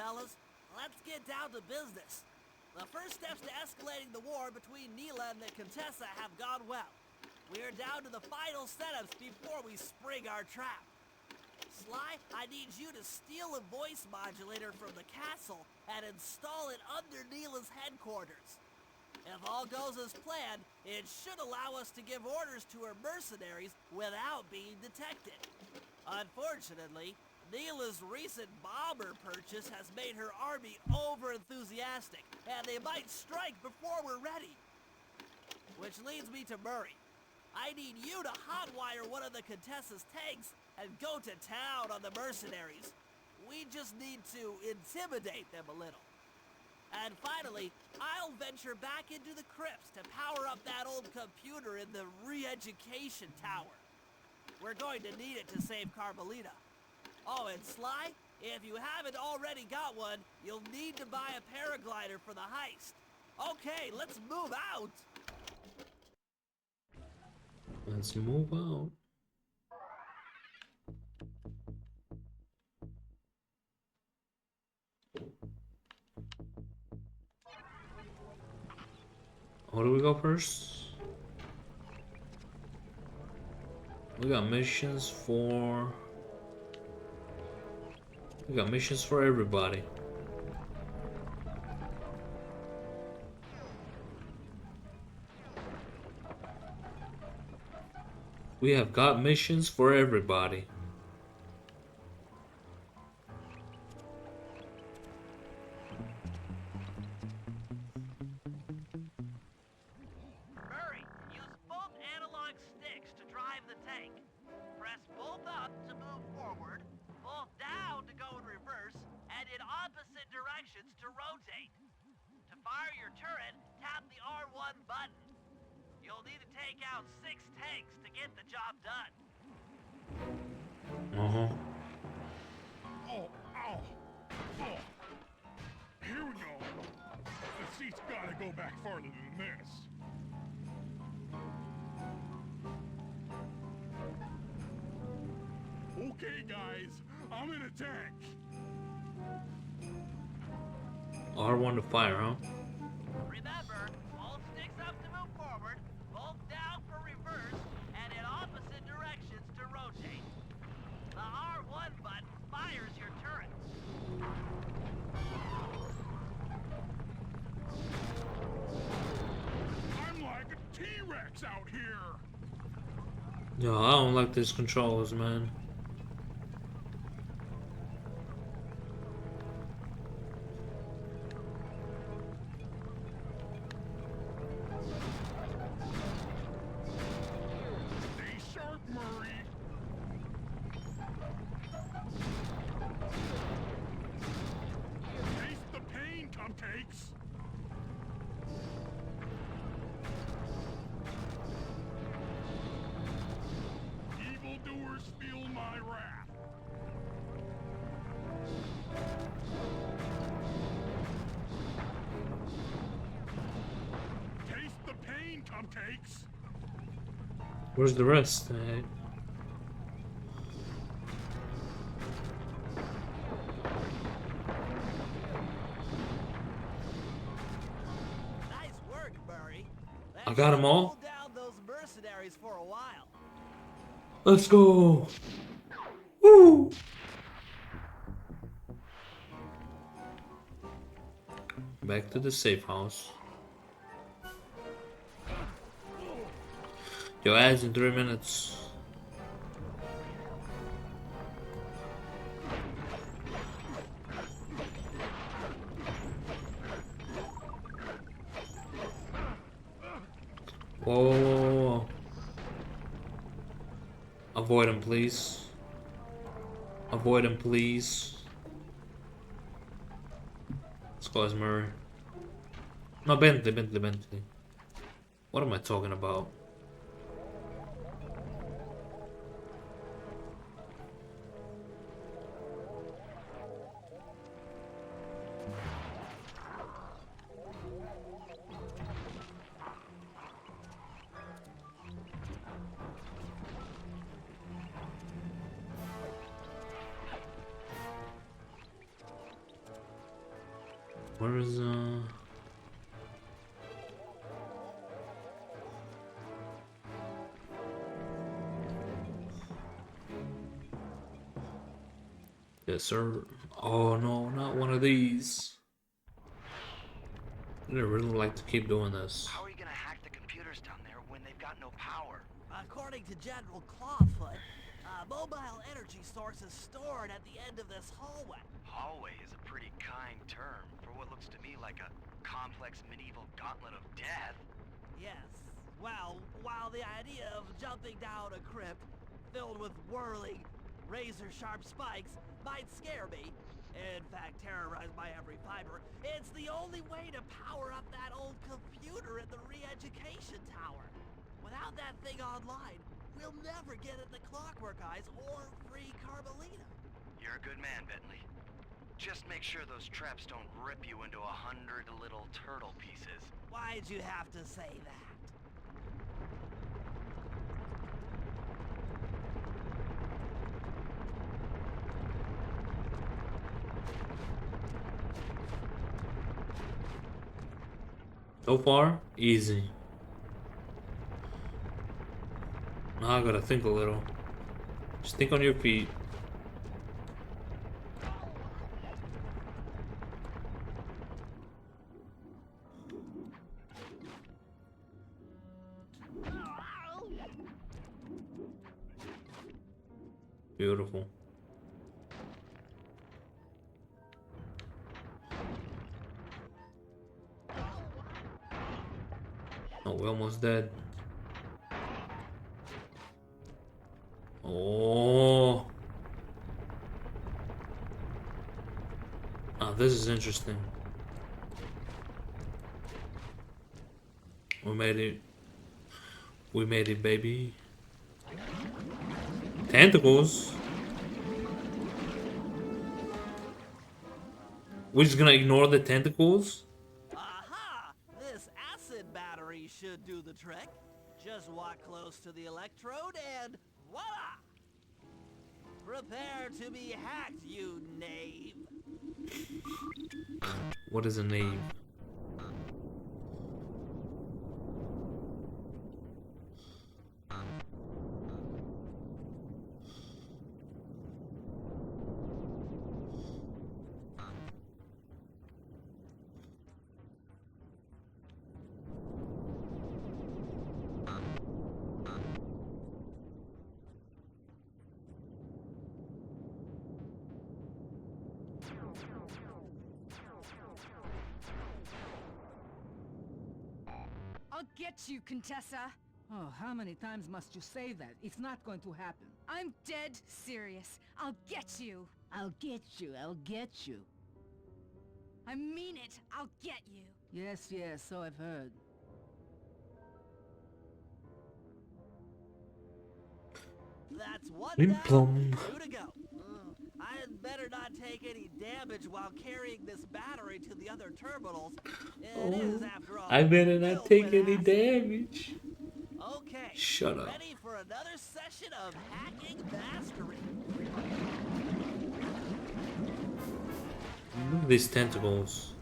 fellas. Let's get down to business. The first steps to escalating the war between Neela and the Contessa have gone well. We are down to the final setups before we spring our trap. Sly, I need you to steal a voice modulator from the castle and install it under Neela's headquarters. If all goes as planned, it should allow us to give orders to her mercenaries without being detected. Unfortunately, Neela's recent bomber purchase has made her army over-enthusiastic, and they might strike before we're ready. Which leads me to Murray. I need you to hotwire one of the Contessa's tanks and go to town on the mercenaries. We just need to intimidate them a little. And finally, I'll venture back into the crypts to power up that old computer in the re-education tower. We're going to need it to save Carmelita. Oh, and Sly, if you haven't already got one, you'll need to buy a paraglider for the heist. Okay, let's move out! Let's move out. Where do we go first? We got missions for... We got missions for everybody. We have got missions for everybody. Murray, use both analog sticks to drive the tank. Press both up to move forward, both down to go in reverse, and in opposite directions to rotate. To fire your turret, tap the R1 button. You'll need to take out 6 tanks to get the job done. Uh-huh. Oh, ow! Oh. Here we go. The seat's gotta go back farther than this. Okay, guys, I'm in a tank. R1 to fire, huh? Remember, both sticks up to move forward, both down for reverse, and in opposite directions to rotate. The R1 button fires your turrets. I'm like a T-Rex out here. Yo, I don't like these controls, man. Stay sharp, Murray. Taste the pain, cupcakes. Evildoers feel my wrath. Taste the pain, cupcakes. Where's the rest? Nice work, Murray. I got 'em all. Hold down those mercenaries for a while. Let's go! Woo! Back to the safe house. Yo, ads in 3 minutes. Whoa, whoa, whoa, whoa, whoa. Avoid him, please. Avoid him, please. Let's go, Murray. No, Bentley. What am I talking about? Where is Yes, sir. Oh no, not one of these. I'd really like to keep doing this. How are you gonna hack the computers down there when they've got no power? According to General Clawfoot, a mobile energy source is stored at the end of this hallway. Hallway is a pretty kind term for what looks to me like a complex medieval gauntlet of death. Yes. Well, while the idea of jumping down a crypt filled with whirling, razor-sharp spikes might scare me, in fact terrorize my every fiber, it's the only way to power up that old computer in the re-education tower. Without that thing online, we'll never get at the Clockwork Eyes or free Carmelita. You're a good man, Bentley. Just make sure those traps don't rip you into 100 little turtle pieces. Why'd you have to say that? So far, easy. Now I gotta think a little. Just think on your feet. Beautiful. Oh, we're almost dead. Oh. Ah, this is interesting. We made it. We made it, baby. Tentacles? We're just gonna ignore the tentacles? Aha! This acid battery should do the trick. Just walk close to the electrode and voila! Prepare to be hacked, you knave. What is a name? I'll get you, Contessa. Oh, how many times must you say that? It's not going to happen. I'm dead serious. I'll get you. I'll get you, I'll get you. I mean it. I'll get you. Yes, yes, so I've heard. That's one Blim down, plum. two to go. I'd better not take any damage while carrying this battery to the other terminals. It is, after all, I better not filled take with any acid. damage. Okay. Shut up. Ready for another session of hacking mastery. Look at these tentacles.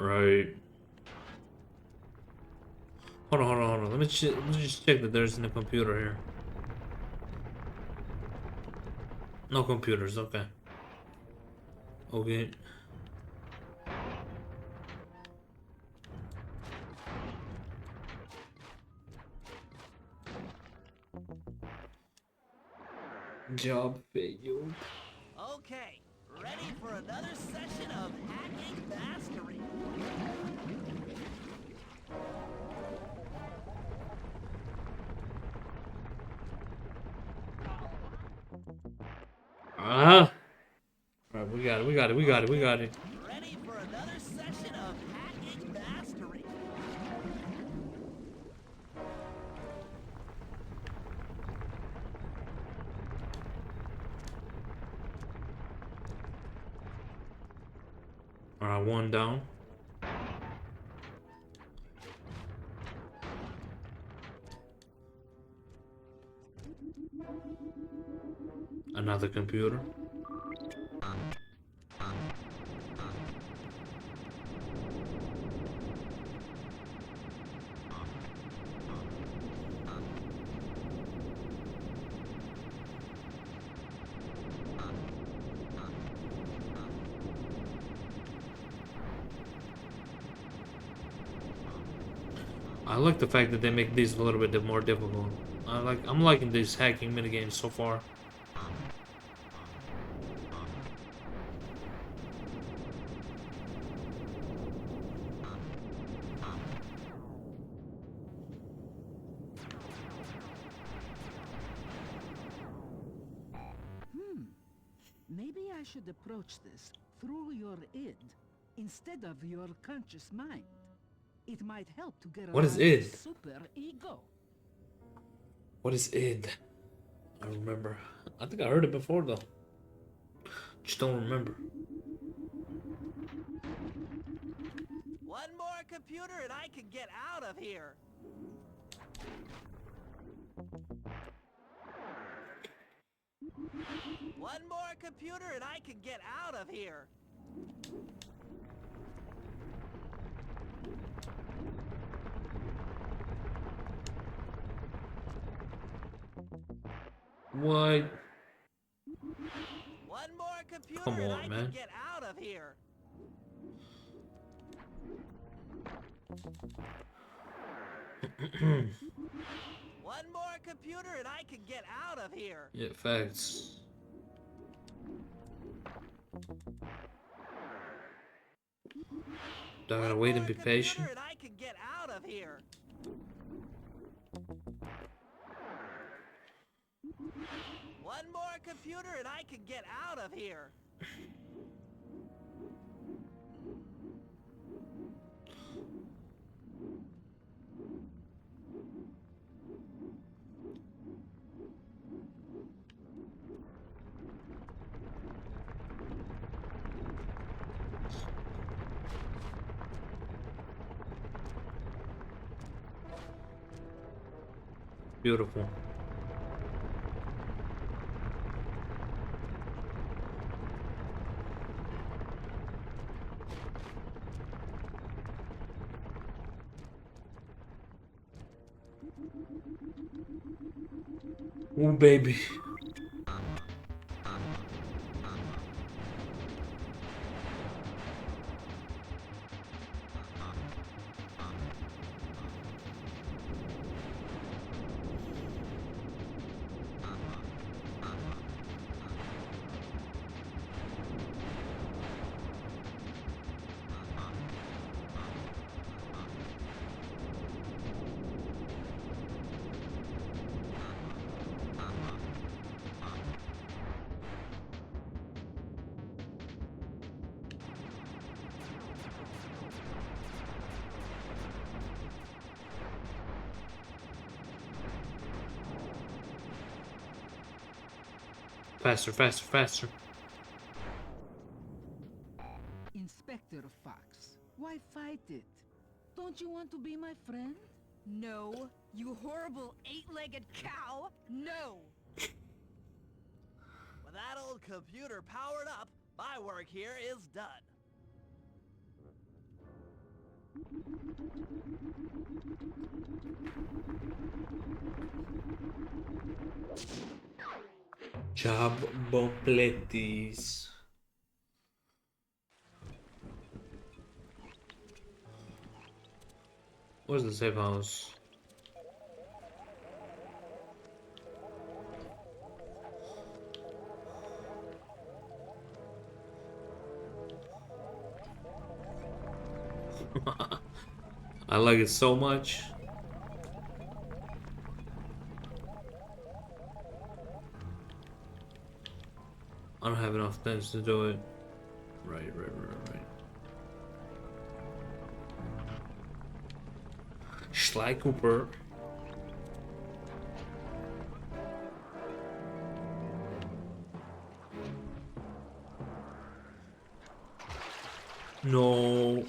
Right. Hold on. Let me just check that there's no computer here. No computers, okay. Okay. Job failed. Okay. Ready for another session of hacking mastery. Ah. Alright, we got it. Ready for another session of hacking mastery. Alright, one down. Another computer. I like the fact that they make these a little bit more difficult. I'm liking these hacking minigames so far. Maybe I should approach this through your id instead of your conscious mind. It might help to get What is around the id? super ego. What is id? I remember. I think I heard it before though. Just don't remember. One more computer and I can get out of here. One more computer and I can get out of here. What? One more computer Come and on, I man. can get out of here. One more computer and I can get out of here. Yeah, facts. Do I gotta One wait more and be computer patient? and I can get out of here. One more computer and I can get out of here. Beautiful. Ooh, baby. Faster, faster, faster. Inspector Fox, why fight it? Don't you want to be my friend? No, you horrible eight-legged cow! No! With that old computer powered up, my work here is done. Job completis. Where's the safe house? I like it so much. I don't have enough things to do it. Right. Sly Cooper. No.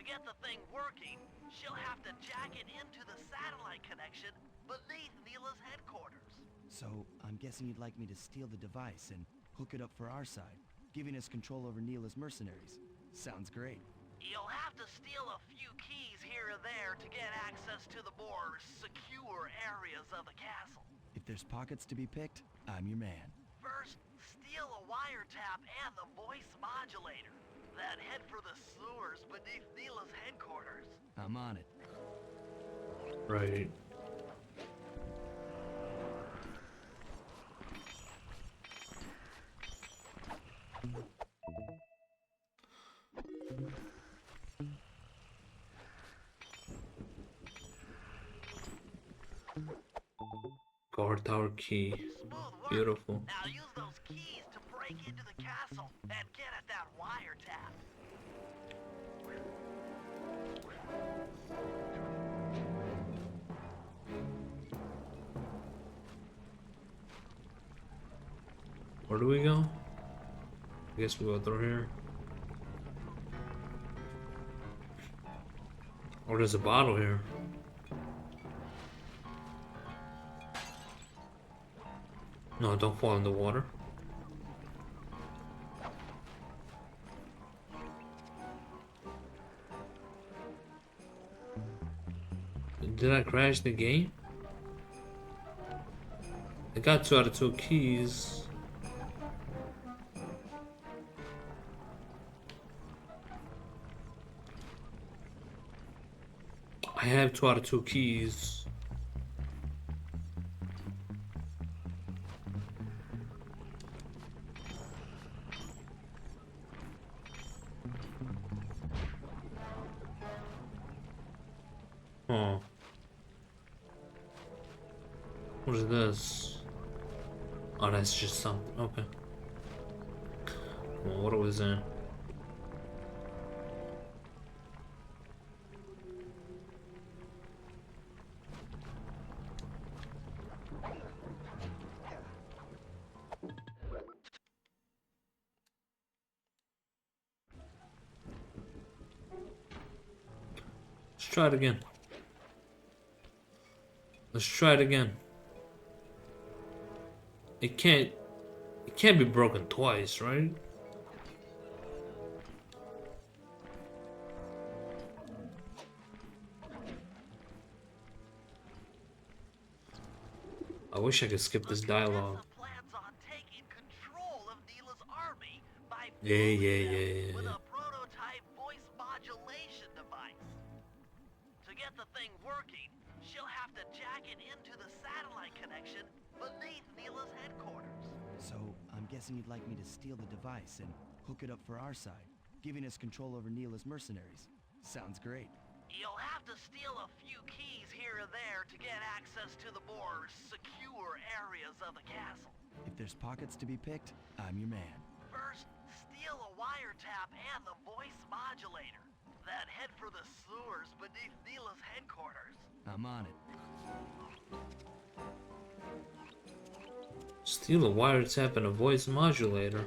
get the thing working, she'll have to jack it into the satellite connection beneath Neela's headquarters. So, I'm guessing you'd like me to steal the device and hook it up for our side, giving us control over Neela's mercenaries. Sounds great. You'll have to steal a few keys here and there to get access to the more secure areas of the castle. If there's pockets to be picked, I'm your man. First, steal a wiretap and the voice modulator. Then head for the sewers beneath Neela's headquarters. I'm on it. Right. Guard tower key. Smooth work. Beautiful. Now use those keys to break into the castle and get at that wiretap. Where do we go? I guess we go through here. Oh, there's a bottle here. No, don't fall in the water. Did I crash the game? I got 2 out of 2 keys. I have 2 out of 2 keys. Oh. What is this? Oh, that's just something. Okay. Well, what was that? Let's try it again. Let's try it again. It can't be broken twice, right? I wish I could skip this dialogue. Contessa plans on taking control of Neela's army by Yeah. with a prototype voice modulation device. To get the thing working, she'll have to jack it into the satellite connection beneath Neela's headquarters. So, I'm guessing you'd like me to steal the device and hook it up for our side, giving us control over Neela's mercenaries. Sounds great. You'll have to steal a few keys here and there to get access to the more secure areas of the castle. If there's pockets to be picked, I'm your man. First, steal a wiretap and the voice modulator. Then head for the sewers beneath Neela's headquarters. I'm on it. Steal a wiretap and a voice modulator.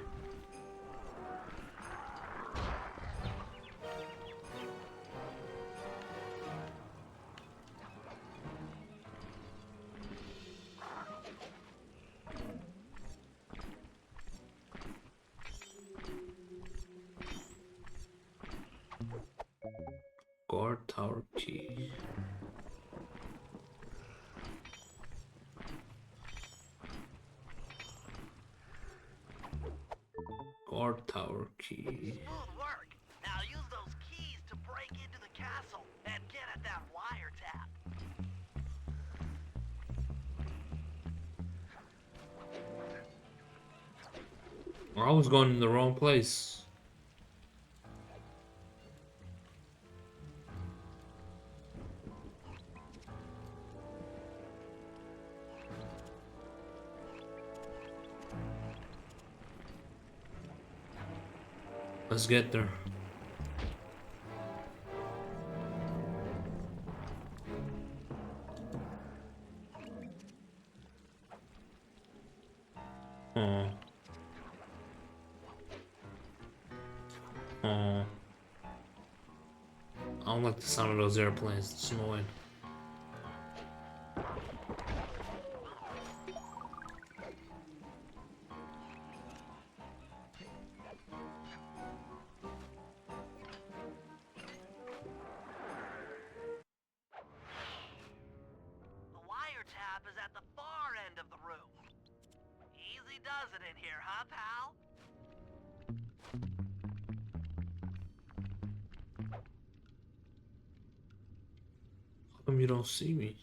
Guard tower key. Guard tower key. Smooth work. Now use those keys to break into the castle and get at that wiretap. I was going in the wrong place. Let's get there. Oh. Oh. don't like the sound of those airplanes. It's annoying. The wiretap is at the far end of the room. Easy does it in here, huh, pal? How come you don't see me?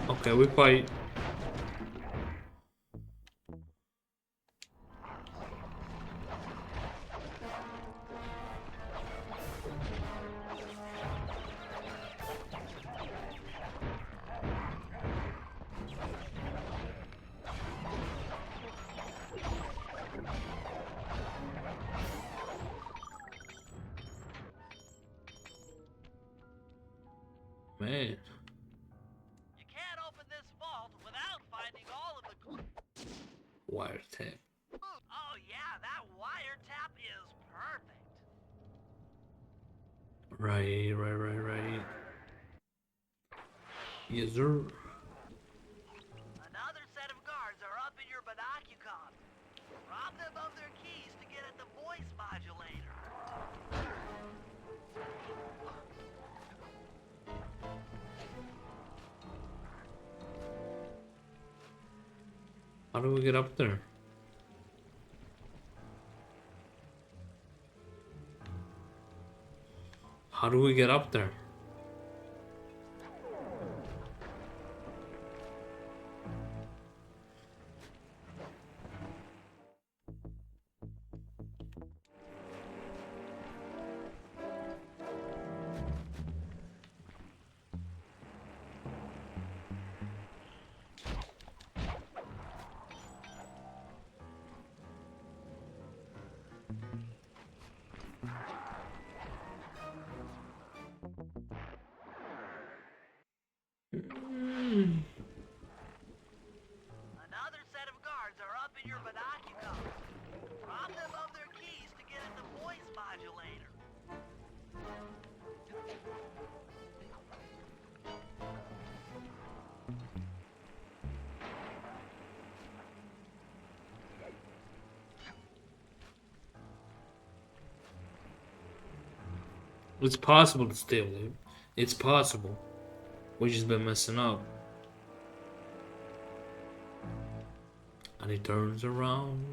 Okay, we fight. Man, You can't open this vault without finding all of the wiretap. Oh yeah, that wiretap is perfect. Right. Yes, sir. Another set of guards are up in your binocucom. Rob them of their keys to get at the voice modulator. How do we get up there? How do we get up there? Another set of guards are up in your binocucom. Rob them of their keys to get at the voice modulator. It's possible to steal it. It's possible. We just been messing up. And he turns around.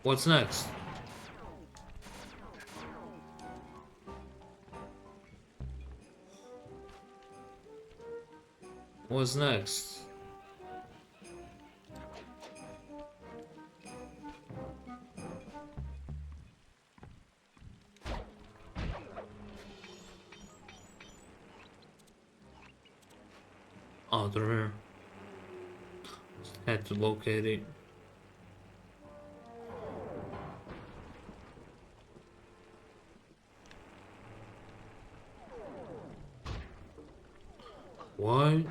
What's next? What's next? Oh, they're here. Had to locate it. What?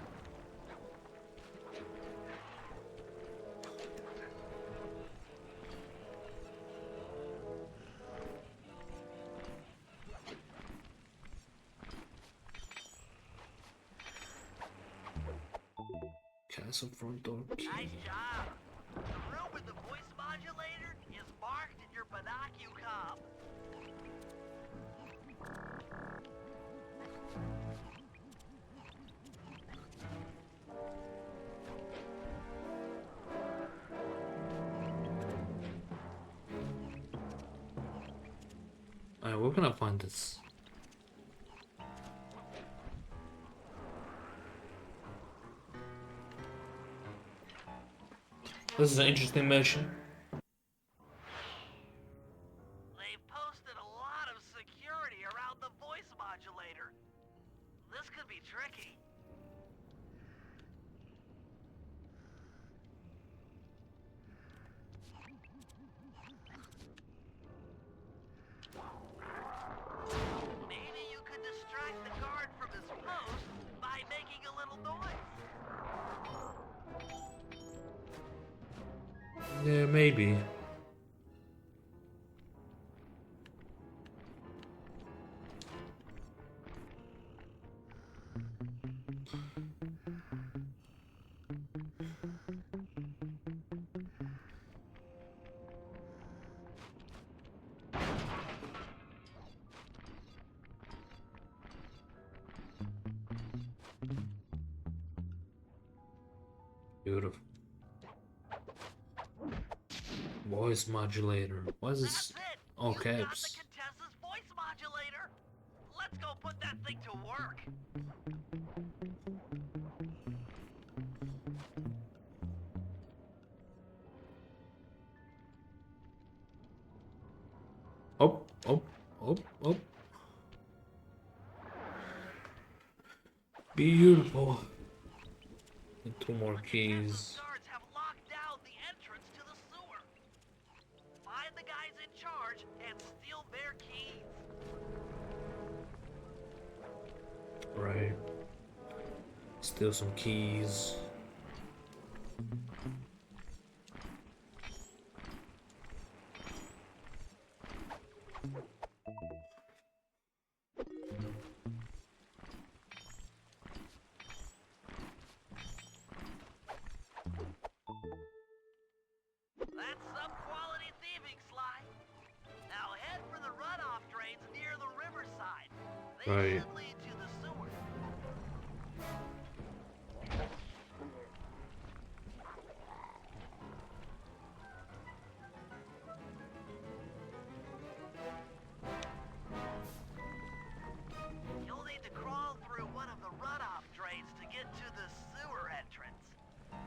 Castle front door key. Nice job. The room with the voice modulator is marked in your binocucom. Alright, where can I find this? This is an interesting mission. They've posted a lot of security around the voice modulator. This could be tricky. Maybe you could distract the guard from his post by making a little noise. Yeah, maybe. Beautiful. Voice modulator. Why is this That's it. all You got the caps? Contessa's voice modulator. Let's go put that thing to work. Oh, oh, oh, oh. Beautiful. And 2 more keys. Guards have locked down the entrance to the sewer. Find the guys in charge and steal their keys. Right. Steal some keys. That's some quality thieving, Sly. Now head for the runoff drains near the riverside. They Right. should lead to the sewer. You'll need to crawl through one of the runoff drains to get to the sewer entrance.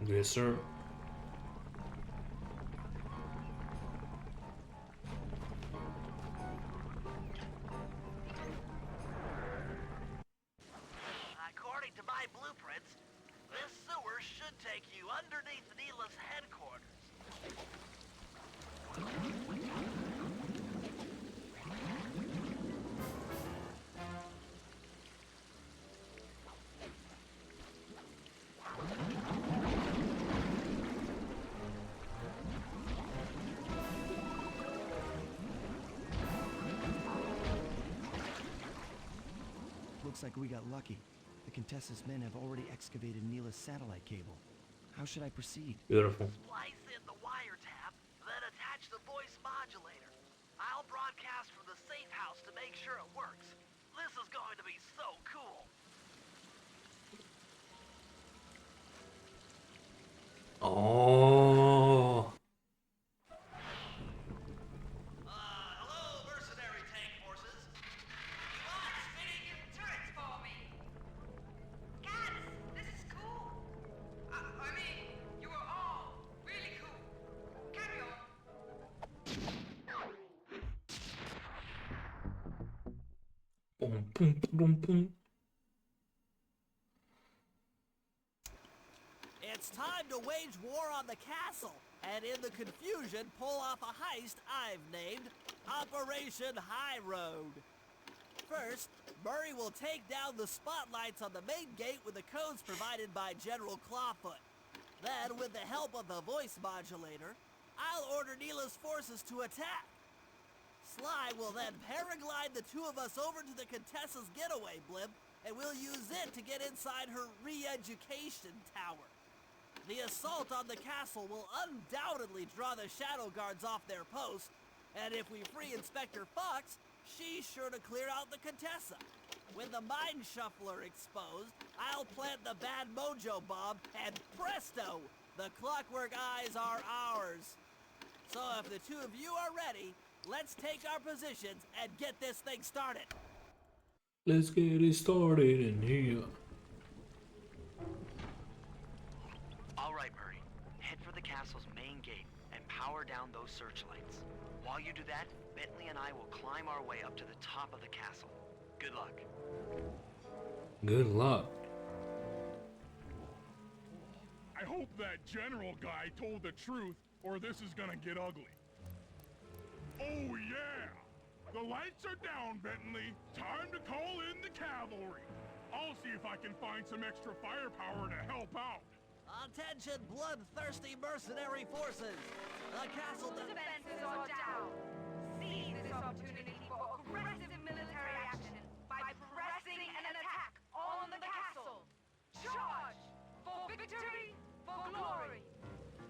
Yes, sir. According to my blueprints, this sewer should take you underneath Neela's headquarters. Looks like we got lucky. The Contessa's men have already excavated Neela's satellite cable. How should I proceed? Beautiful. Splice in the wiretap, then attach the voice modulator. I'll broadcast from the safe house to make sure it works. This is going to be so cool. Oh. Hello, mercenary tank forces. What's spinning your turrets for me? Guys, this is cool. I mean, you are all really cool. Carry on. Boom, boom, boom, boom. It's time to wage war on the castle, and in the confusion, pull off a heist I've named Operation High Road. First, Murray will take down the spotlights on the main gate with the codes provided by General Clawfoot. Then, with the help of the voice modulator, I'll order Neela's forces to attack. Sly will then paraglide the two of us over to the Contessa's getaway blimp, and we'll use it to get inside her re-education tower. The assault on the castle will undoubtedly draw the Shadow Guards off their post, and if we free Inspector Fox, she's sure to clear out the Contessa. With the Mind Shuffler exposed, I'll plant the Bad Mojo bomb, and presto! The Clockwork Eyes are ours. So if the two of you are ready, let's take our positions and get this thing started. Let's get it started in here. All right, Murray. head for the castle's main gate and power down those searchlights. While you do that, Bentley and I will climb our way up to the top of the castle. Good luck. Good luck. I hope that general guy told the truth, or this is gonna get ugly. Oh yeah! The lights are down, Bentley. Time to call in the cavalry. I'll see if I can find some extra firepower to help out. Attention, bloodthirsty mercenary forces! The castle Defenses are down. Seize this opportunity for aggressive military action by pressing an attack on the castle. Charge! For victory, for glory!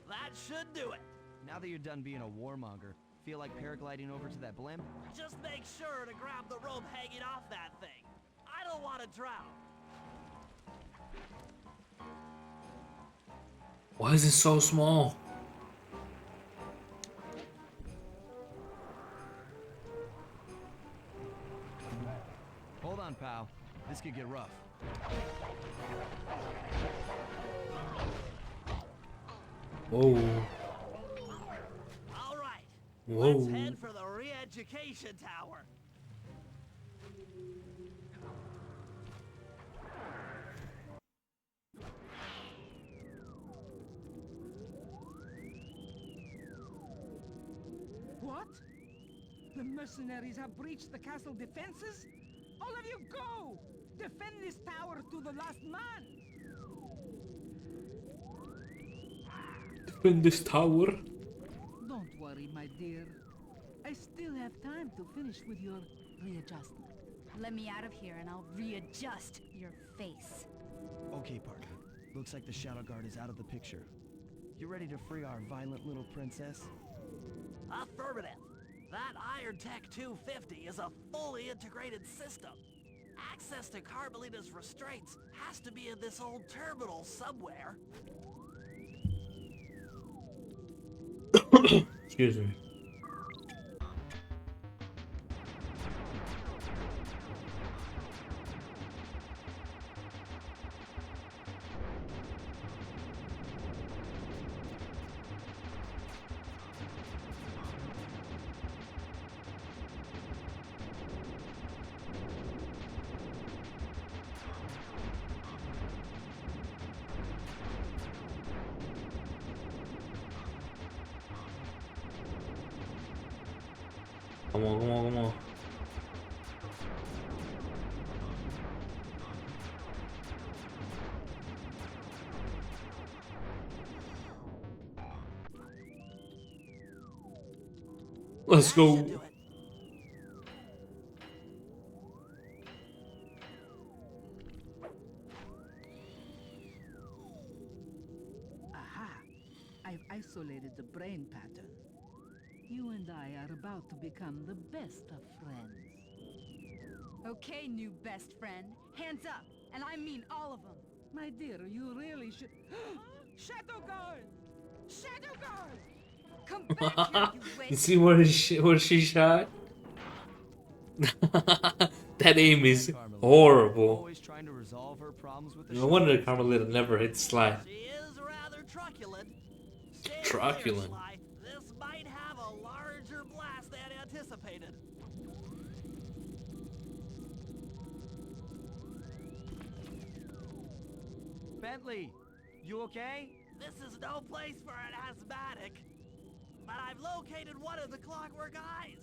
That should do it. Now that you're done being a warmonger, feel like paragliding over to that blimp? Just make sure to grab the rope hanging off that thing. I don't want to drown. Why is it so small? Hold on, pal. This could get rough. Whoa. All right. Whoa. Let's head for the re-education tower. What? The mercenaries have breached the castle defenses? All of you go! Defend this tower to the last man! In this tower. Don't worry, my dear. I still have time to finish with your readjustment. Let me out of here and I'll readjust your face. Okay, partner. Looks like the Shadow Guard is out of the picture. You ready to free our violent little princess? Affirmative. That Iron Tech 250 is a fully integrated system. Access to Carmelita's restraints has to be in this old terminal somewhere. Excuse me. Come on, come on, come on. Let's That go. should do it. Aha! I've isolated the brain pattern. You and I are about to become the best of friends. Okay, new best friend. Hands up, and I mean all of them. My dear, you really should... Shadow Guard! Shadow Guard! Come back here, you You witch! see where she shot? That aim is horrible. Always trying to resolve her problems with the No wonder Shadow Guard. Carmelita never hit Sly. She is rather truculent. Stand Truculent. clear, Sly. This might have a larger blast than anticipated. Bentley, you okay? This is no place for an asthmatic. But I've located one of the clockwork eyes.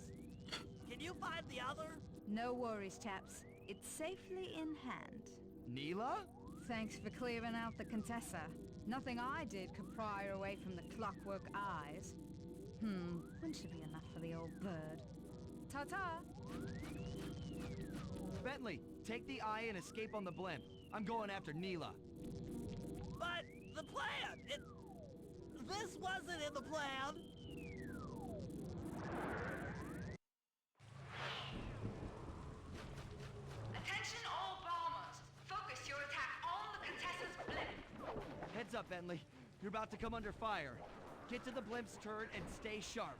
Can you find the other? No worries, chaps. It's safely in hand. Neela? Thanks for clearing out the Contessa. Nothing I did could pry her away from the clockwork eyes. One should be enough for the old bird. Ta-ta! Bentley, take the eye and escape on the blimp. I'm going after Neela. But the plan! This wasn't in the plan! Attention all bombers! Focus your attack on the Contessa's blimp. Heads up, Bentley. You're about to come under fire. Get to the blimp's turret and stay sharp.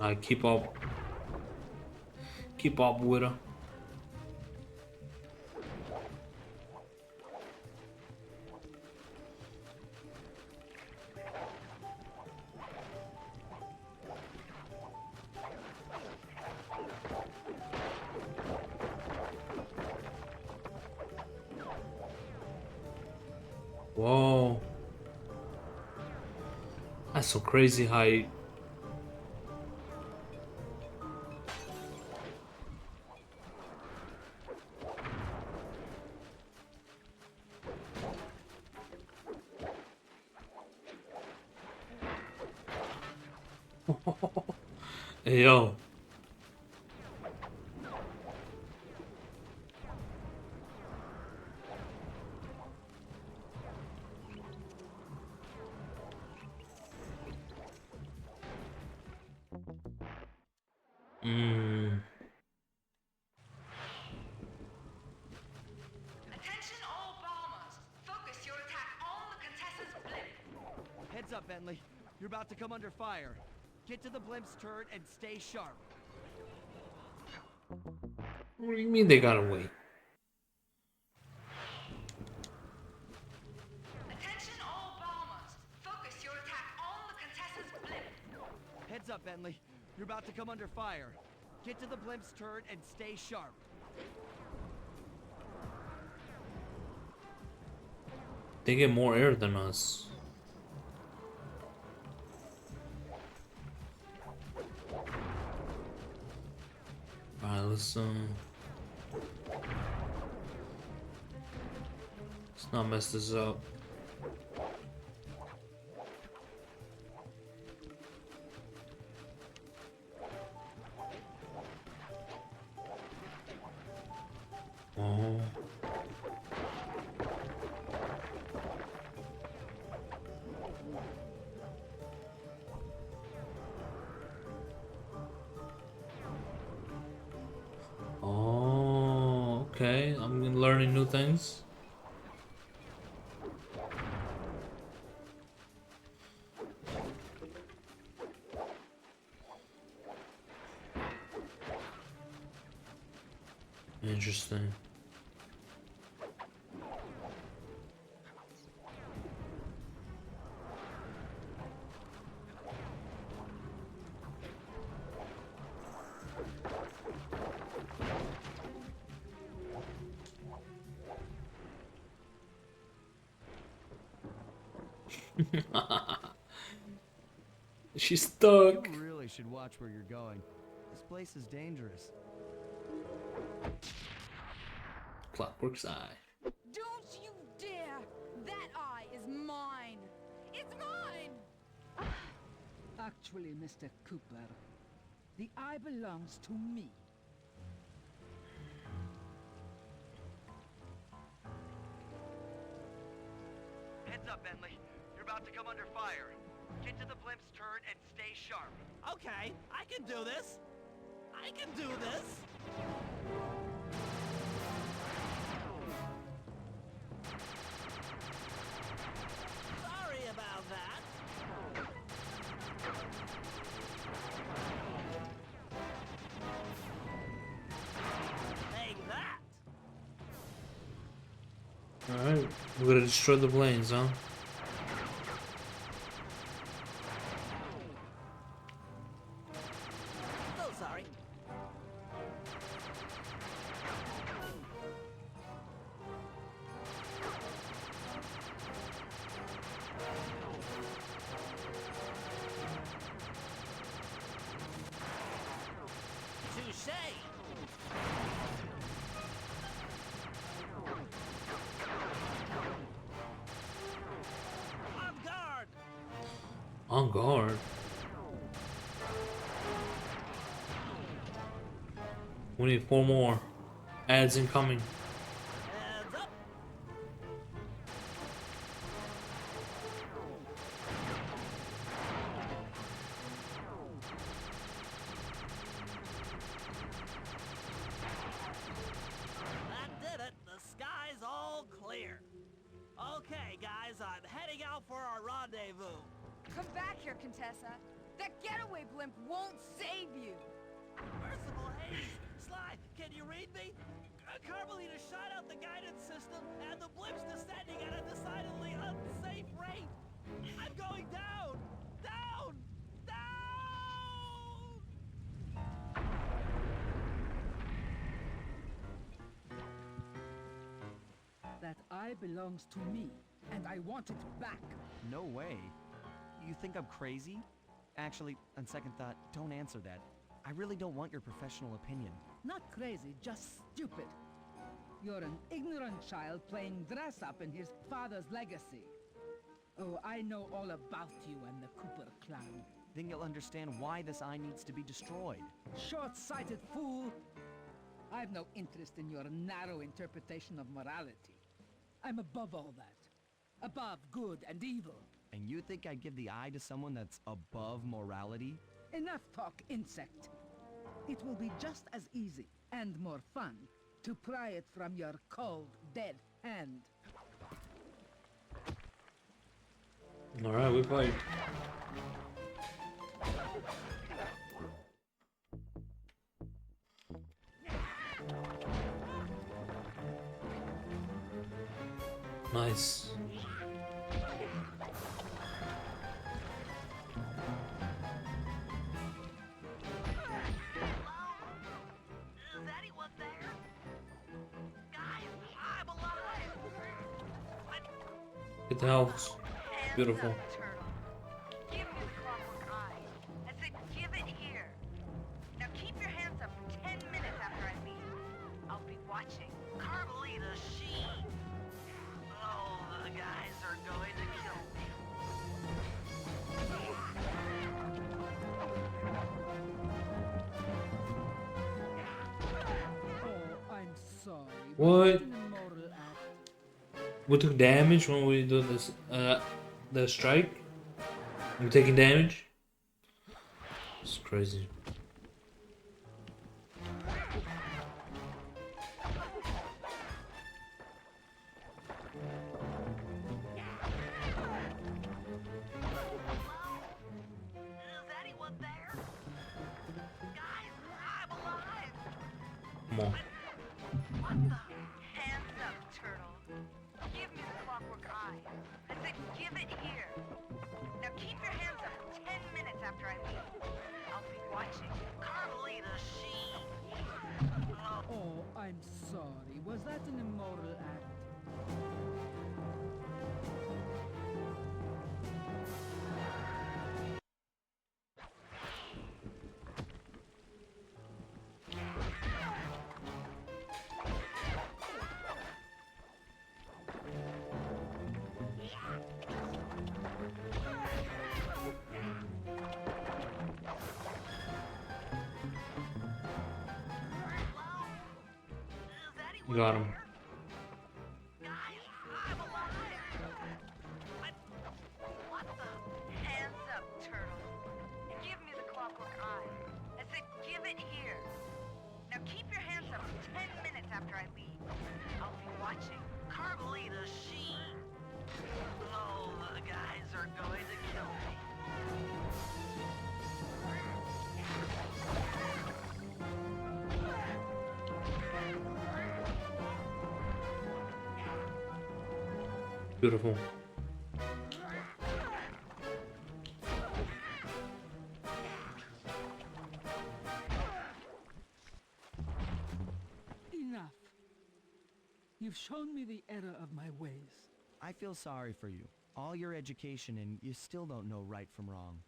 I keep up with her. Whoa. That's so crazy how you... Hey, yo. Attention all bombers. Focus your attack on the Contessa's blimp. Heads up, Bentley. You're about to come under fire. Get to the blimp's turret and stay sharp. What do you mean they gotta wait? Attention all bombers. Focus your attack on the Contessa's blimp. Heads up, Bentley. You're about to come under fire. Get to the blimp's turret and stay sharp. They get more air than us. Alright, let's not mess this up. Oh. Oh, okay. I'm learning new things. Interesting. She's stuck. You really should watch where you're going. This place is dangerous. Clockwork's eye. Don't you dare! That eye is mine! It's mine! Actually, Mr. Cooper, the eye belongs to me. Heads up, Bentley. You're about to come under fire. Get to the blimp's turret and stay sharp. Okay, I can do this. I can do this. Sorry about that. Take that. Alright, we're gonna destroy the planes, huh? So sorry. Touche. On guard. On guard. We need 4 more. Ads incoming. Heads up. That did it. The sky's all clear. Okay, guys, I'm heading out for our rendezvous. Come back here, Contessa. That getaway blimp won't save you! Merciful haze! Sly, can you read me? Carmelita shot out the guidance system, and the blimp's descending at a decidedly unsafe rate. I'm going down! Down! Down! That eye belongs to me, and I want it back. No way. You think I'm crazy? Actually, on second thought, don't answer that. I really don't want your professional opinion. Not crazy, just stupid. You're an ignorant child playing dress-up in his father's legacy. Oh, I know all about you and the Cooper clan. Then you'll understand why this eye needs to be destroyed. Short-sighted fool! I've no interest in your narrow interpretation of morality. I'm above all that. Above good and evil. And you think I'd give the eye to someone that's above morality? Enough talk, insect. It will be just as easy and more fun to pry it from your cold, dead hand. Alright, we played. Nice. Is anyone there? Guys, I'm alive! It helps. Beautiful. Hands up, turtle. Give me the clockwork eye. I said give it here. Now keep your hands up for 10 minutes after I leave. I'll be watching. Carmelita, she... Oh, the guys are going to kill me. Oh, I'm sorry. What? Was that an immoral act? We took damage when we do this, the strike. We're taking damage. It's crazy. Is anyone there? Guys, I'm alive! Come on. What the... Hands up, turtle. Give me the clockwork eye. I said give it here. Now keep your hands up for 10 minutes after I leave. I'll be watching. Carmelita, she... Oh, I'm sorry. Was that an immoral act? You got him. Guys, I'm alive! What the... Hands up, turtle. Give me the clockwork eye. I said give it here. Now keep your hands up for 10 minutes after I leave. I'll be watching. Carmelita, she... Oh, the guys are going to kill me. Beautiful. Enough. You've shown me the error of my ways. I feel sorry for you. All your education and you still don't know right from wrong.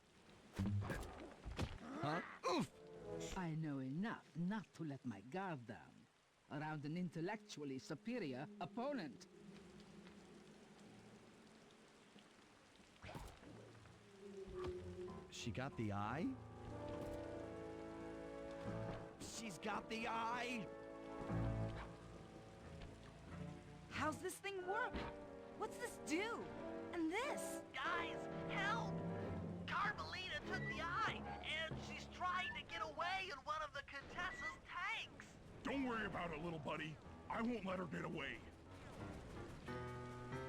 Huh? Oof! I know enough not to let my guard down around an intellectually superior opponent. She got the eye? She's got the eye! How's this thing work? What's this do? And this? Guys, help! Carmelita took the eye, and she's trying to get away in one of the Contessa's tanks! Don't worry about it, little buddy. I won't let her get away.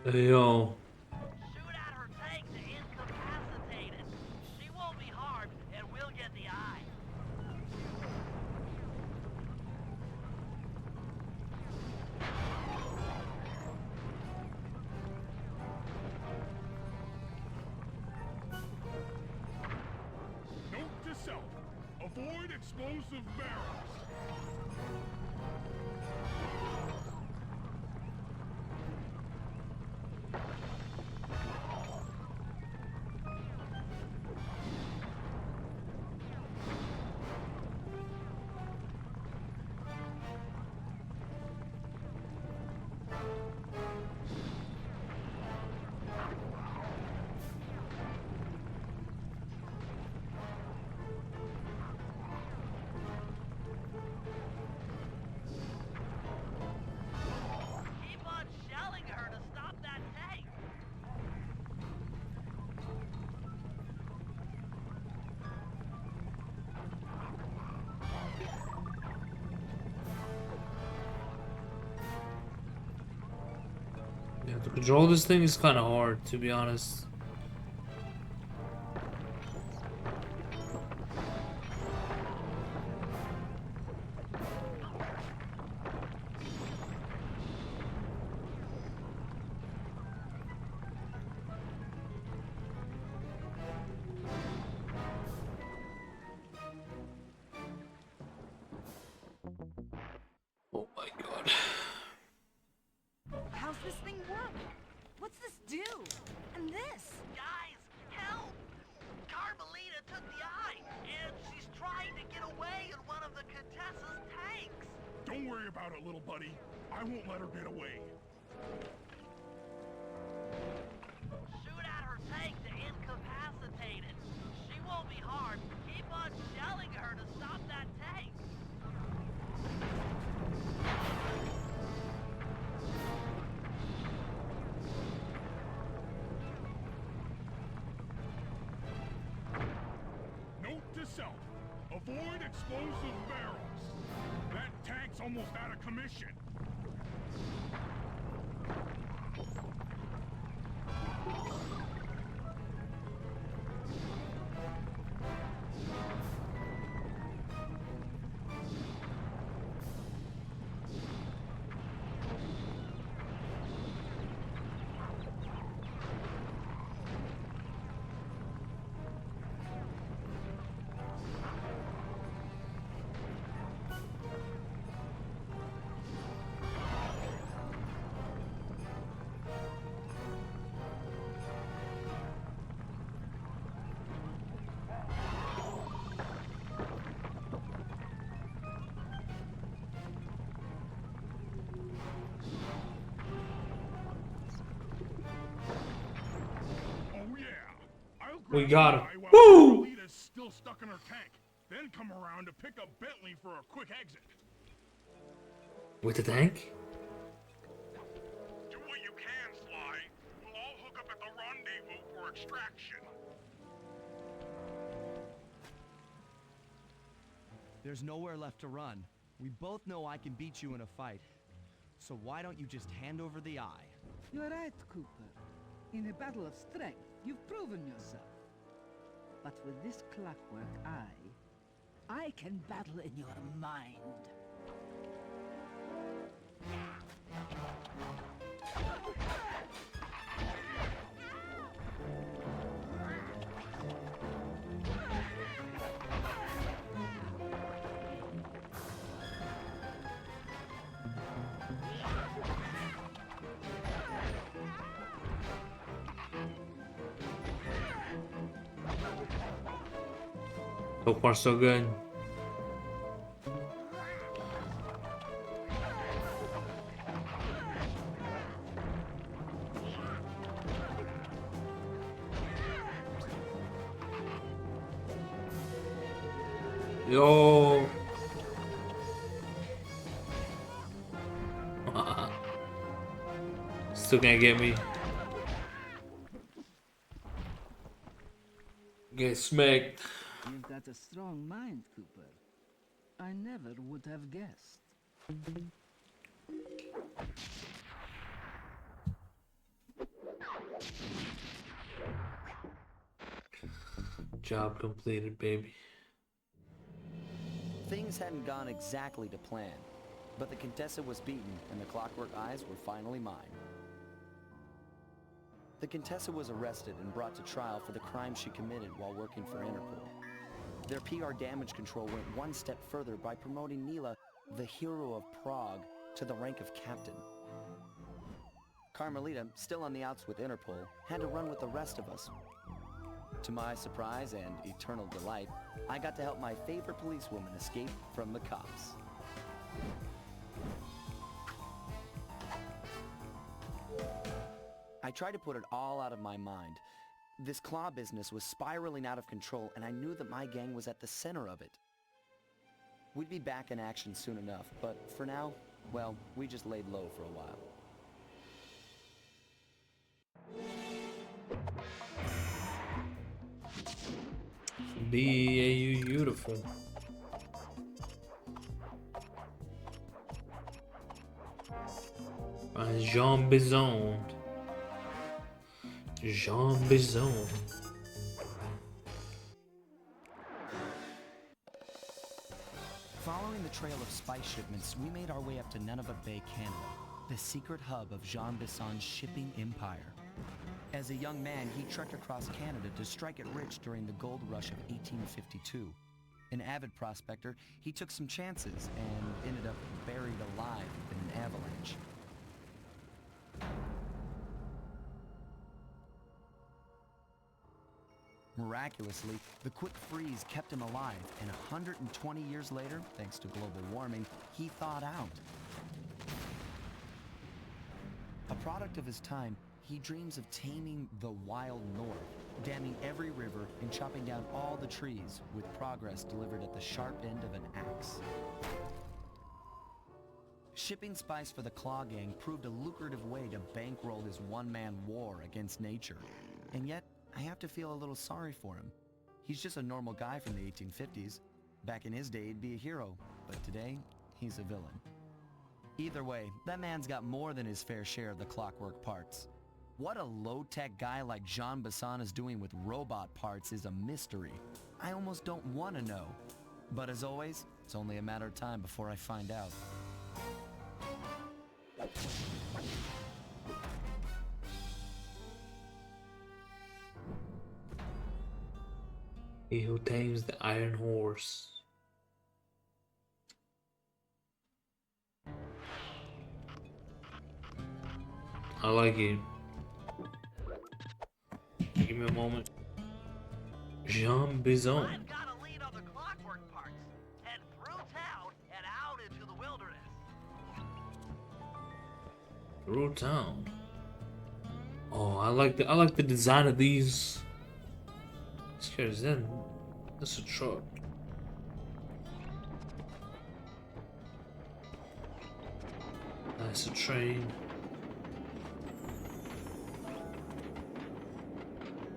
Hey, yo. Shoot at her tank to incapacitate it. She won't be harmed, self. Avoid explosive barrels. Keep on shelling her to stop that tank. Yeah, to control this thing is kind of hard, to be honest. Oh my god. How's this thing work? What's this do? And this? Guys, help! Carmelita took the eye, and she's trying to get away in one of the Contessa's tanks. Don't worry about it, little buddy. I won't let her get away. Shoot at her tank to incapacitate it. She won't be harmed. Keep on shelling her to stop that tank. Note to self. Avoid explosive barrels. That tank's almost out of commission. We got him. Woo! Woo! Carmelita's still stuck in her tank. Then come around to pick up Bentley for a quick exit. With the tank? Do what you can, Sly. We'll all hook up at the rendezvous for extraction. There's nowhere left to run. We both know I can beat you in a fight. So why don't you just hand over the eye? You're right, Cooper. In a battle of strength, you've proven yourself. But with this clockwork eye, I can battle in your mind. So far, so good. Yo. Still can't get me. Get smacked. You've got a strong mind, Cooper. I never would have guessed. Job completed, baby. Things hadn't gone exactly to plan, but the Contessa was beaten and the Clockwork Eyes were finally mine. The Contessa was arrested and brought to trial for the crime she committed while working for Interpol. Their PR damage control went one step further by promoting Neela, the hero of Prague, to the rank of captain. Carmelita, still on the outs with Interpol, had to run with the rest of us. To my surprise and eternal delight, I got to help my favorite policewoman escape from the cops. I tried to put it all out of my mind. This claw business was spiraling out of control, and I knew that my gang was at the center of it. We'd be back in action soon enough, but for now, well, we just laid low for a while. Beautiful. Jean Bizon. Jean Bizon. Following the trail of spice shipments, we made our way up to Nunavut Bay, Canada, the secret hub of Jean Bisson's shipping empire. As a young man, he trekked across Canada to strike it rich during the gold rush of 1852. An avid prospector, he took some chances and ended up buried alive in an avalanche. Miraculously, the quick freeze kept him alive, and 120 years later, thanks to global warming, he thawed out. A product of his time, he dreams of taming the wild north, damming every river and chopping down all the trees, with progress delivered at the sharp end of an axe. Shipping spice for the Claw Gang proved a lucrative way to bankroll his one-man war against nature. And yet, I have to feel a little sorry for him. He's just a normal guy from the 1850s. Back in his day, he'd be a hero, but today, he's a villain. Either way, that man's got more than his fair share of the clockwork parts. What a low-tech guy like Jean Bisson is doing with robot parts is a mystery. I almost don't want to know. But as always, it's only a matter of time before I find out. He who tames the iron horse. I like it. Give me a moment. Jean Bizon. I've got a lead on the clockwork parts. Head through town and out into the wilderness. Through town. Oh, I like the design of these. This guy's in. That's a truck. That's a train.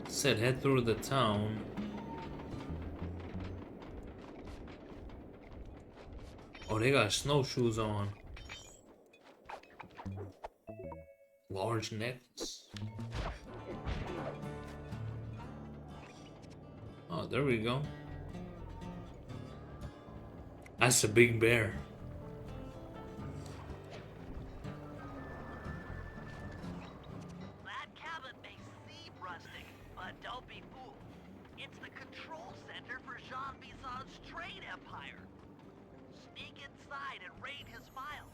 Said head through the town. Oh, they got snowshoes on. Large necklace. Oh, there we go. That's a big bear. That cabin may seem rustic, but don't be fooled. It's the control center for Jean Bisson's trade empire. Sneak inside and raid his files.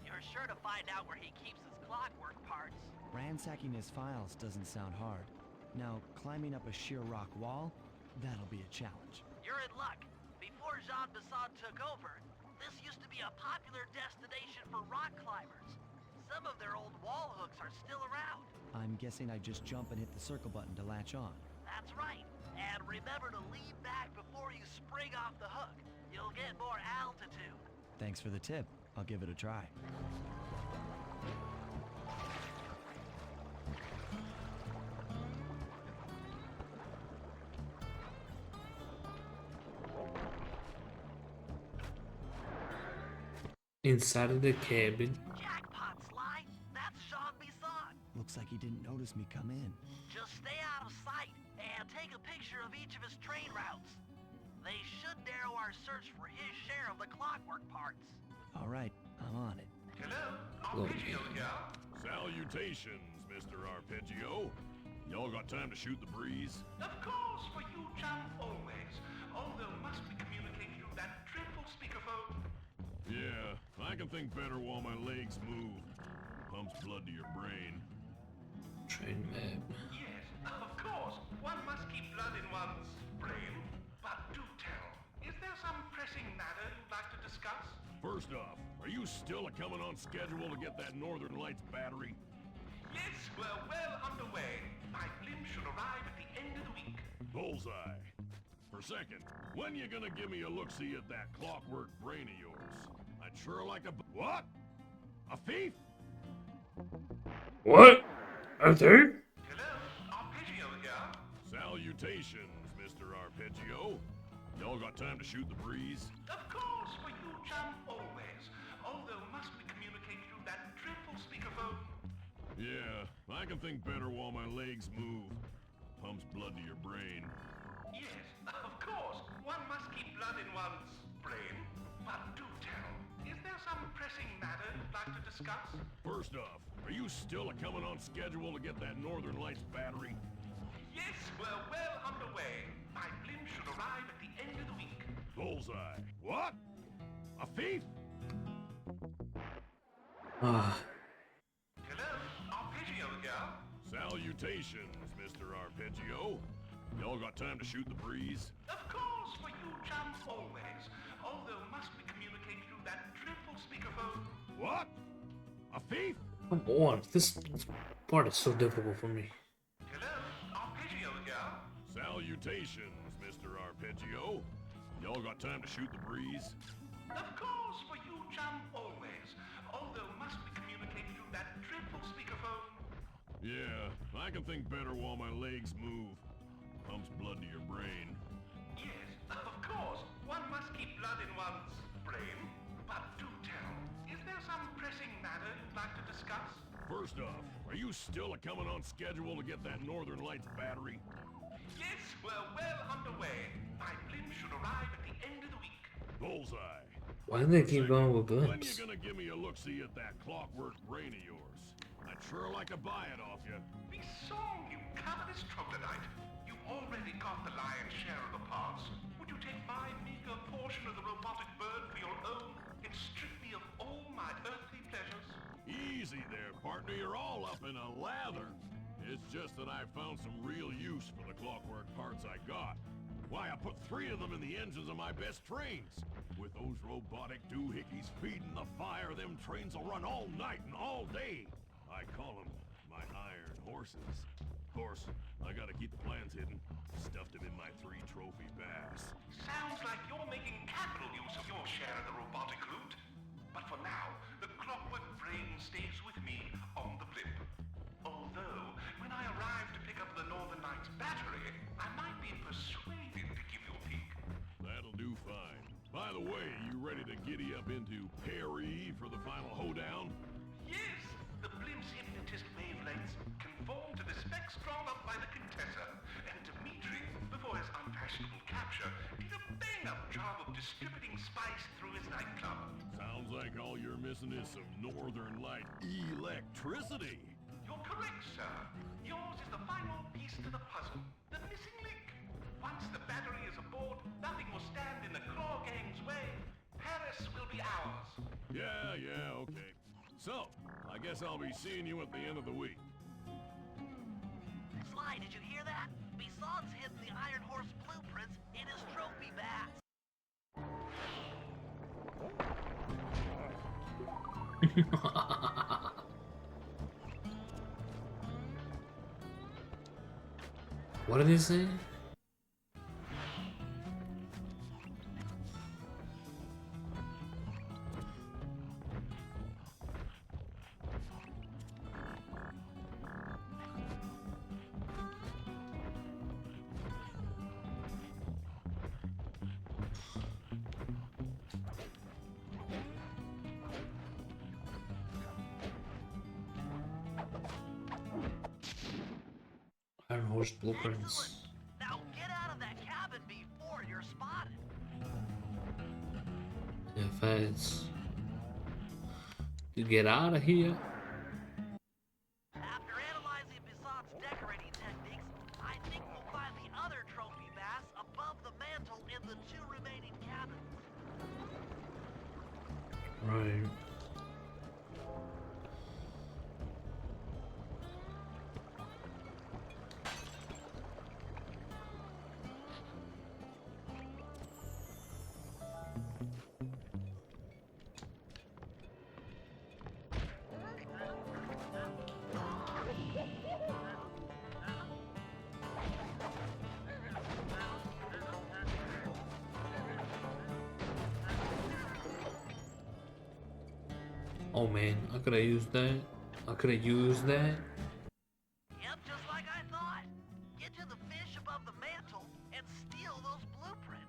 You're sure to find out where he keeps his clockwork parts. Ransacking his files doesn't sound hard. Now, climbing up a sheer rock wall, that'll be a challenge. You're in luck. Before Jean Bisson took over, this used to be a popular destination for rock climbers. Some of their old wall hooks are still around. I'm guessing I just jump and hit the circle button to latch on. That's right. And remember to lean back before you spring off the hook. You'll get more altitude. Thanks for the tip. I'll give it a try. Inside of the cabin. Jackpot, Sly. That's Jean Bisson. Looks like he didn't notice me come in. Just stay out of sight and take a picture of each of his train routes. They should narrow our search for his share of the clockwork parts. All right, I'm on it. Hello, Look. Arpeggio here. Salutations, Mr. Arpeggio. Y'all got time to shoot the breeze? Of course, for you, chap, always. Although can think better while my legs move. Pumps blood to your brain. Train map. Yes, of course. One must keep blood in one's brain. But do tell, is there some pressing matter you'd like to discuss? First off, are you still coming on schedule to get that Northern Lights battery? Yes, we're well underway. My blimp should arrive at the end of the week. Bullseye. For a second, when you gonna give me a look-see at that clockwork brain of yours? I'd sure like a... What? A thief? What? A thief? Hello, Arpeggio here. Salutations, Mr. Arpeggio. Y'all got time to shoot the breeze? Of course, for you, chum, always. Although must we communicate through that dreadful speakerphone? Yeah, I can think better while my legs move. Pumps blood to your brain. Yes, of course. One must keep blood in one's brain. But do tell, is there some pressing matter you'd like to discuss? First off, are you still coming on schedule to get that Northern Lights battery? Yes, we're well underway. My blimp should arrive at the end of the week. Bullseye. What? A thief? Ah, Hello, Arpeggio here. Salutations, Mr. Arpeggio. Y'all got time to shoot the breeze? Of course, for you, chum, always. Although must we communicate through that dreadful speakerphone? What? A thief? come on. This part is so difficult for me. Hello, Arpeggio here. Salutations, Mr. Arpeggio. Y'all got time to shoot the breeze? Of course, for you, chum, always. Although must we communicate through that dreadful speakerphone? Yeah, I can think better while my legs move. Pumps blood to your brain. Yes, of course. One must keep blood in one's brain. But do tell, is there some pressing matter you'd like to discuss? First off, are you still coming on schedule to get that Northern Lights battery? Yes, we're well underway. My blimp should arrive at the end of the week. Bullseye. Why do they keep going with When you blimps? gonna give me a look-see at that clockwork brain of yours? I'd sure like to buy it off you. Be song, you covetous troglodyte. You already got the lion's share of the parts. Would you take my meager portion of the robotic bird for your own and strip me of all my earthly pleasures? Easy there, partner. You're all up in a lather. It's just that I found some real use for the clockwork parts I got. Why, I put 3 of them in the engines of my best trains. With those robotic doohickeys feeding the fire, them trains will run all night and all day. I call them my iron horses. Of course, I gotta keep the plans hidden. Stuffed them in my 3 trophy bass. Sounds like you're making capital use of your share of the robotic loot. But for now, the clockwork brain stays with me on the blimp. Although, when I arrive to pick up the Northern Lights battery, I might be persuaded to give you a peek. That'll do fine. By the way, you ready to giddy up into Perry for the final hoedown? Yes, the blimp's hypnotist wavelengths conform to the specs drawn up by the Contessa, and Dimitri, before his unfashionable capture, did a bang-up job of distributing spice through his nightclub. Sounds like all you're missing is some Northern Light electricity. You're correct, sir. Yours is the final piece to the puzzle, the missing link. Once the battery is aboard, nothing will stand in the Claw Gang's way. Paris will be ours. Yeah, okay. So, I guess I'll be seeing you at the end of the week. Sly, did you hear that? Bison's hidden the Iron Horse blueprints in his trophy bass. What did they say? Iron Horse blueprints. Now get out of that cabin before you're spotted. If it's to get out of here. After analyzing Bison's decorating techniques, I think we'll find the other trophy bass above the mantle in the 2 remaining cabins. Right. Oh man, I could have used that. I could have used that. Yep, just like I thought. Get to the fish above the mantle and steal those blueprints.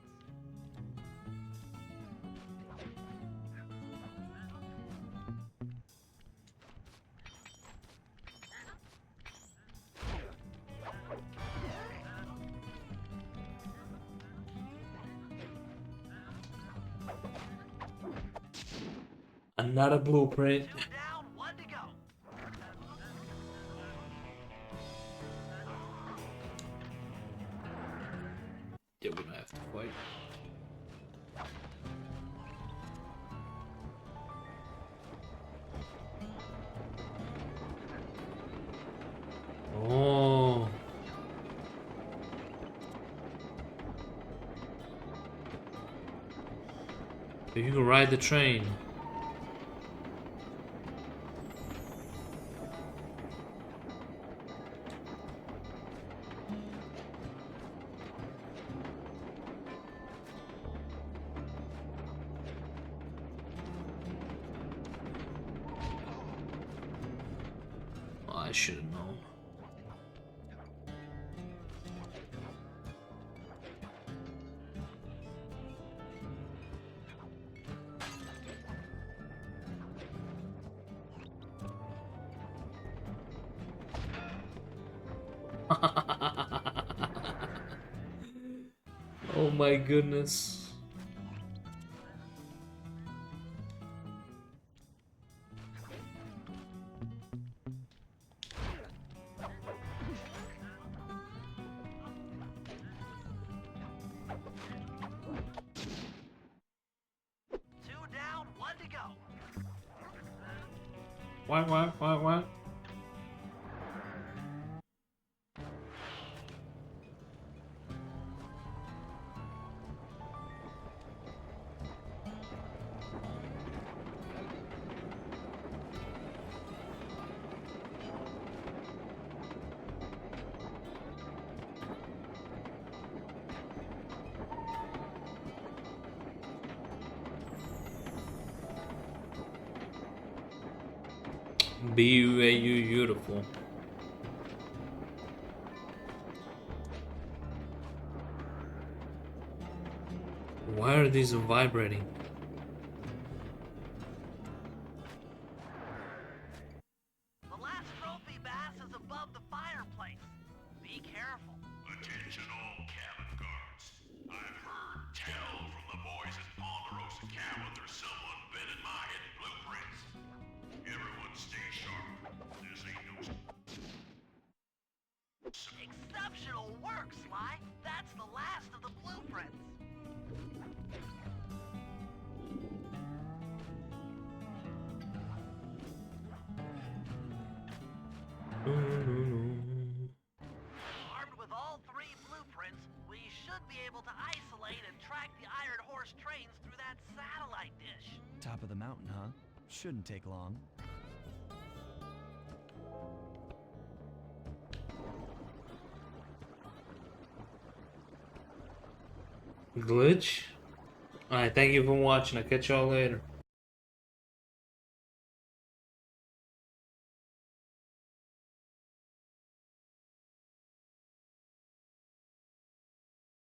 Another blueprint. 2 down, 1 to go. Yeah, we don't have to fight. Oh. So you can ride the train. Oh, I should have known. Oh my goodness. Two down, 1 to go. What? B-U-A-U, beautiful. Why are these vibrating? The last trophy bass is above the fireplace. Be careful. Attention all cabin guards. I've heard tell from the boys at Ponderosa Cabin there's someone been in my hidden blueprints. Everyone stay sharp. This ain't no... Exceptional work, Sly. That's the last of the blueprints. Armed with all 3 blueprints, we should be able to isolate and track the Iron Horse trains through that satellite dish. Top of the mountain, huh? Shouldn't take long. Glitch? Alright, thank you for watching. I'll catch y'all later.